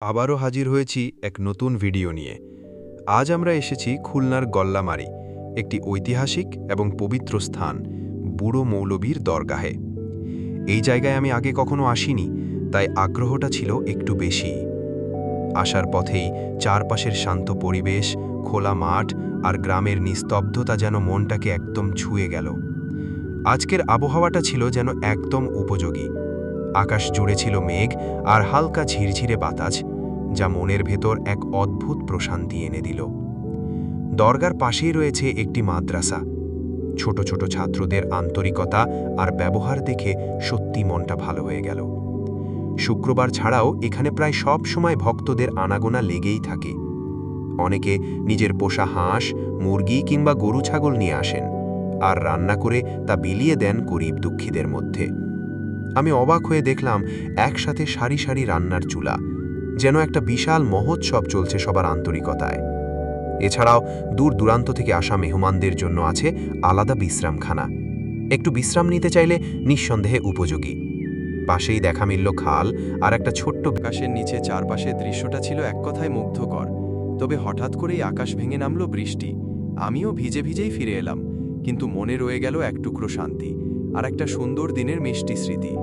আবারও হাজির হয়েছি এক নতুন ভিডিও নিয়ে। আজ আমরা এসেছি খুলনার গল্লামারী, একটি ঐতিহাসিক এবং পবিত্র স্থান, বুড়ো মৌলবীর দরগাহে। এই জায়গায় আমি আগে কখনো আসিনি, তাই আগ্রহটা ছিল একটু বেশি। আসার পথেই চারপাশের শান্ত পরিবেশ, খোলা মাঠ আর গ্রামের নিস্তব্ধতা যেন মনটাকে একদম ছুঁয়ে গেল। আজকের আবহাওয়াটা ছিল যেন একদম উপযোগী। আকাশ জুড়ে ছিল মেঘ আর হালকা ঝিরঝিরে বাতাস, যা মনের ভেতর এক অদ্ভুত প্রশান্তি এনে দিল। দরগার পাশেই রয়েছে একটি মাদ্রাসা। ছোট ছোট ছাত্রদের আন্তরিকতা আর ব্যবহার দেখে সত্যি মনটা ভালো হয়ে গেল। শুক্রবার ছাড়াও এখানে প্রায় সব সময় ভক্তদের আনাগোনা লেগেই থাকে। অনেকে নিজের পোষা হাঁস, মুরগি কিংবা গরু ছাগল নিয়ে আসেন আর রান্না করে তা বিলিয়ে দেন গরিব দুঃখীদের মধ্যে। আমি অবাক হয়ে দেখলাম একসাথে সারি সারি রান্নার চুলা, যেন একটা বিশাল মহোৎসব চলছে সবার আন্তরিকতায়। এছাড়াও দূর দূরান্ত থেকে আসা মেহমানদের জন্য আছে আলাদা বিশ্রামখানা। একটু বিশ্রাম নিতে চাইলে নিঃসন্দেহে উপযোগী। পাশেই দেখা মিলল খাল আর একটা ছোট্ট আকাশের নিচে চারপাশের দৃশ্যটা ছিল এক কথায় মুগ্ধকর। তবে হঠাৎ করেই আকাশ ভেঙে নামল বৃষ্টি। আমিও ভিজে ভিজেই ফিরে এলাম, কিন্তু মনে রয়ে গেল এক টুকরো শান্তি আর একটা সুন্দর দিনের মিষ্টি স্মৃতি।